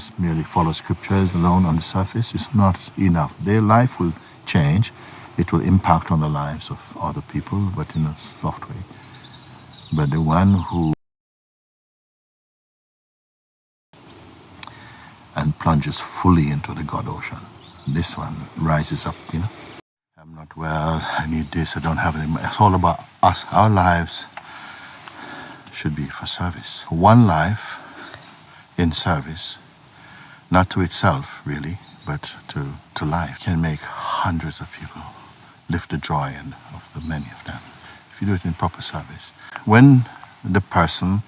just merely follow scriptures alone on the surface is not enough. Their life will change. It will impact on the lives of other people, but in a soft way. But the one who and plunges fully into the God ocean, this one rises up, I'm not well, I need this, I don't have any money. It's all about us. Our lives should be for service. One life in service, not to itself really, but to life, can make hundreds of people lift the joy of the many of them, if you do it in proper service. When the person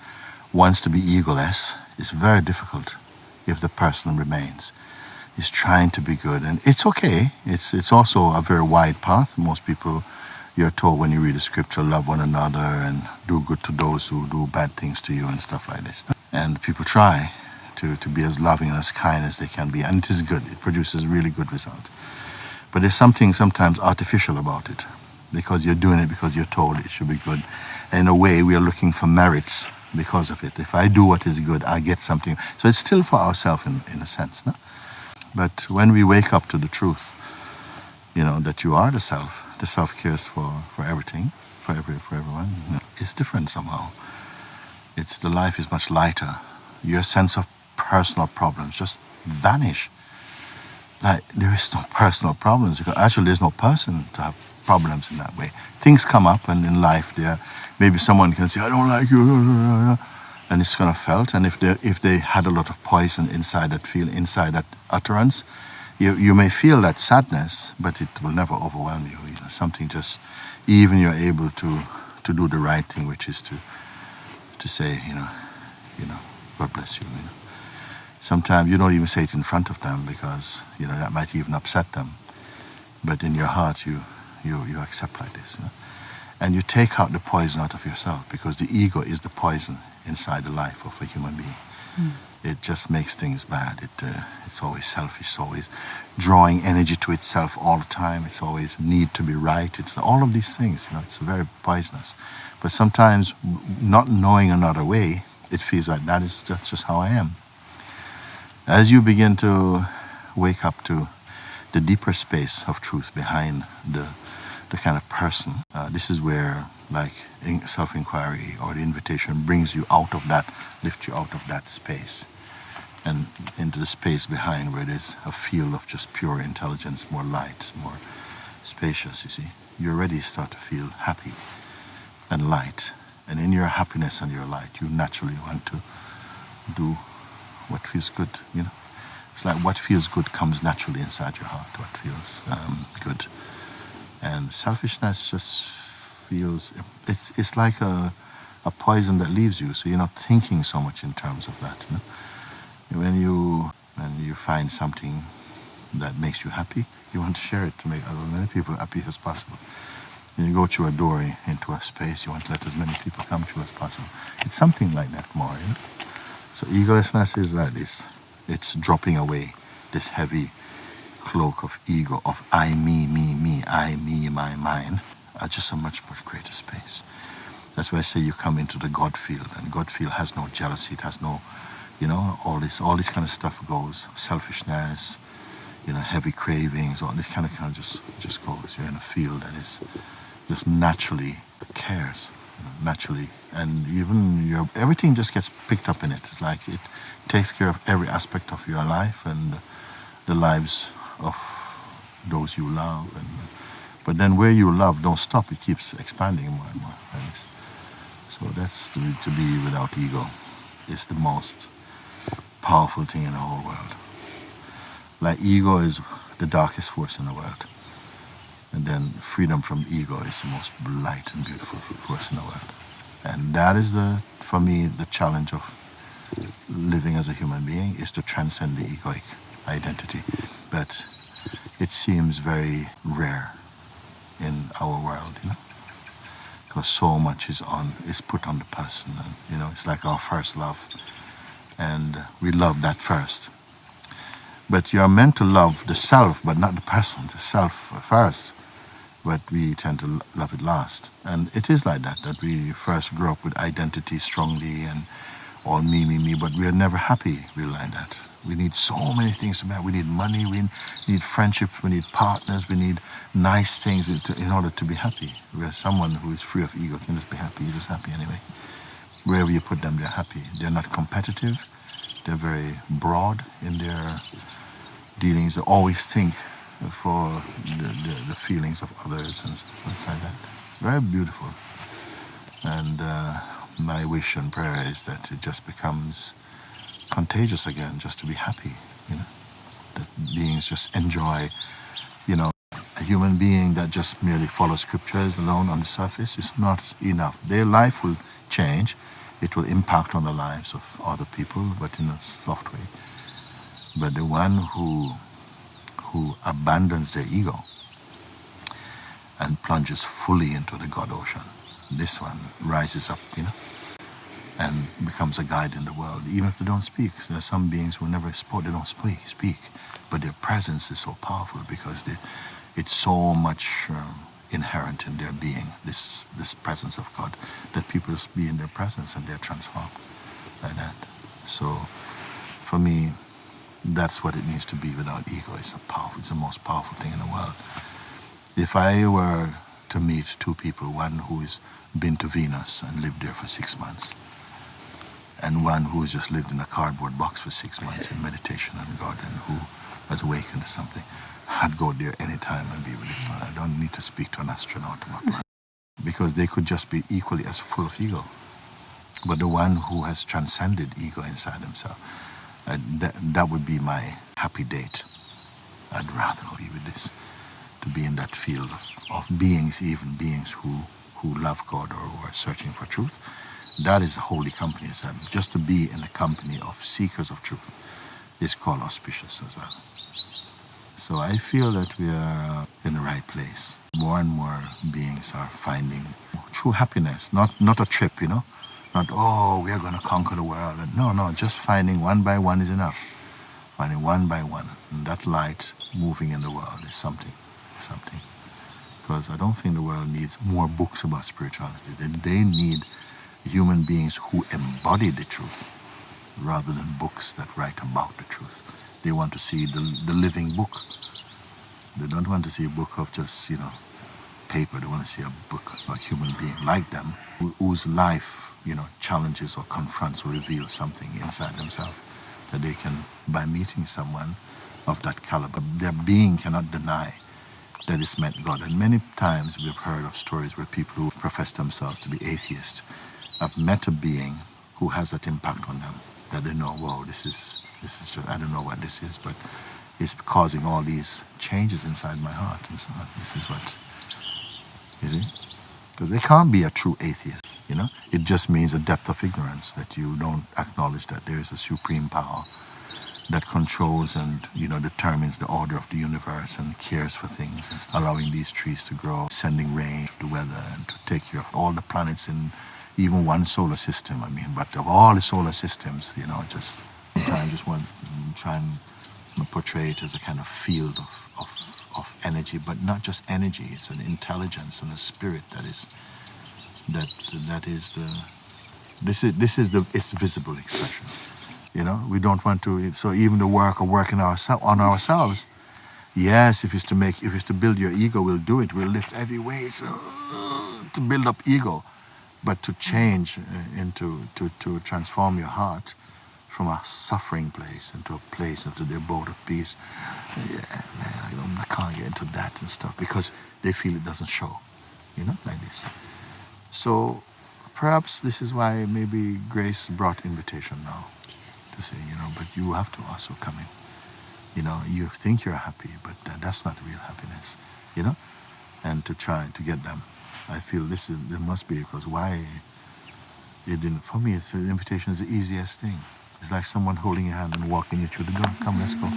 wants to be egoless, it's very difficult if the person remains. He's trying to be good, and it's okay. It's also a very wide path. Most people, you're told when you read the scripture, love one another and do good to those who do bad things to you and stuff like this. And people try to be as loving and as kind as they can be, and it is good. It produces really good results. But there's something sometimes artificial about it, because you're doing it because you're told it should be good. And in a way, we are looking for merits because of it. If I do what is good, I get something. So it's still for ourselves in a sense, no? But when we wake up to the truth, that you are the self cares for everything, for everyone, it's different somehow. The life is much lighter. Your sense of personal problems just vanish. Like, there is no personal problems, because actually there's no person to have problems in that way. Things come up, and in life maybe someone can say, I don't like you, and it's kind of felt. And if they had a lot of poison inside that utterance, you may feel that sadness, but it will never overwhelm you. Something just, even you're able to do the right thing, which is to say, God bless you. Sometimes you don't even say it in front of them, because that might even upset them. But in your heart, you accept like this, and you take out the poison out of yourself, because the ego is the poison inside the life of a human being. It just makes things bad. It's always selfish. It's always drawing energy to itself all the time. It's always need to be right. It's all of these things. It's very poisonous. But sometimes, not knowing another way, it feels like that's just how I am. As you begin to wake up to the deeper space of truth behind the kind of person, this is where, like, self-inquiry or the invitation brings you out of that, lifts you out of that space and into the space behind, where there's a field of just pure intelligence, more light, more spacious, you see. You already start to feel happy and light. And in your happiness and your light, you naturally want to do what feels good, It's like what feels good comes naturally inside your heart, what feels good. And selfishness just feels, it's like a poison that leaves you, so you're not thinking so much in terms of that. When you find something that makes you happy, you want to share it to make as many people happy as possible. When you go through a door into a space, you want to let as many people come through as possible. It's something like that more, So egolessness is like this. It's dropping away this heavy cloak of ego, of I, me, I, me, my, mine, are just a much, much greater space. That's why I say you come into the God field, and God field has no jealousy, it has no, all this kind of stuff goes. Selfishness, heavy cravings, all this kind of just goes. You're in a field that is just naturally cares, naturally, and even everything just gets picked up in it. It's like it takes care of every aspect of your life and the lives of those you love. But then where you love don't stop, it keeps expanding more and more. So that's to be without ego. It's the most powerful thing in the whole world. Like, ego is the darkest force in the world. And then freedom from ego is the most light and beautiful force in the world. And that is, for me, the challenge of living as a human being, is to transcend the egoic identity. But it seems very rare in our world, because so much is put on the person, and it's like our first love, and we love that first. But you're meant to love the self, but not the person, the self first. But we tend to love it last. And it is like that we first grow up with identity strongly and all me, but we are never happy really like that. We need so many things to matter. We need money, we need friendships, we need partners, we need nice things in order to be happy. Whereas someone who is free of ego can just be happy, you're just happy anyway. Wherever you put them, they're happy. They're not competitive. They're very broad in their dealings. They always think for the feelings of others and stuff like that. It's very beautiful. And my wish and prayer is that it just becomes contagious again, just to be happy, that beings just enjoy, a human being that just merely follows scriptures alone on the surface is not enough. Their life will change, it will impact on the lives of other people, but in a soft way. But the one who abandons their ego and plunges fully into the God ocean, this one rises up, and becomes a guide in the world, even if they don't speak. So there are some beings who never spoke, they don't speak, but their presence is so powerful because it's so much inherent in their being, this presence of God, that people just be in their presence and they're transformed like that. So for me, that's what it needs to be without ego. It's the most powerful thing in the world. If I were to meet two people, one who's been to Venus and lived there for 6 months, and one who's just lived in a cardboard box for 6 months in meditation and God, and who has awakened to something, I'd go there anytime and be with this one. I don't need to speak to an astronaut about that, because they could just be equally as full of ego. But the one who has transcended ego inside himself, that would be my happy date. I'd rather be with this, to be in that field of beings, even beings who love God or who are searching for truth. That is holy company. Just to be in the company of seekers of truth is called auspicious as well. So I feel that we are in the right place. More and more beings are finding true happiness, not a trip, not, we are going to conquer the world. No, just finding one by one is enough. Finding one by one. And that light moving in the world is something. Because I don't think the world needs more books about spirituality. They need human beings who embody the truth rather than books that write about the truth. They want to see the living book. They don't want to see a book of just, paper. They want to see a book of a human being like them whose life, challenges or confronts or reveals something inside themselves that they can, by meeting someone of that caliber, their being cannot deny that it's met God. And many times we've heard of stories where people who profess themselves to be atheists have met a being who has that impact on them, that they know, whoa, this is just, I don't know what this is, but it's causing all these changes inside my heart and so on. This is what, you see? Because they can't be a true atheist, It just means a depth of ignorance, that you don't acknowledge that there is a supreme power that controls and, determines the order of the universe and cares for things, and allowing these trees to grow, sending rain, the weather, and to take care of all the planets in even one solar system. But of all the solar systems, just sometimes just want to try and portray it as a kind of field of energy, but not just energy. It's an intelligence and a spirit this is its visible expression. We don't want to. So even the work of working on ourselves. Yes, if it's to build your ego, we'll do it. We'll lift heavy weights to build up ego. But to change to transform your heart from a suffering place into a place, into the abode of peace. Yeah, man, I can't get into that and stuff because they feel it doesn't show, like this. So perhaps this is why maybe grace brought invitation now to say, but you have to also come in. You think you're happy, but that's not real happiness, and to try to get them. I feel there must be, because why it didn't, for me, the invitation is the easiest thing. It's like someone holding your hand and walking you through the door. Come, let's go to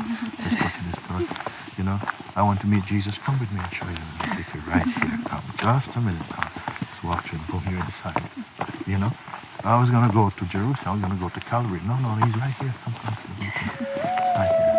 this door. I want to meet Jesus. Come with me, I'll show you. I'll take you right here. Come, just a minute now. Let's walk through the door here at the side. I was going to go to Jerusalem. I was going to go to Calvary. No, he's right here. Come. Right here.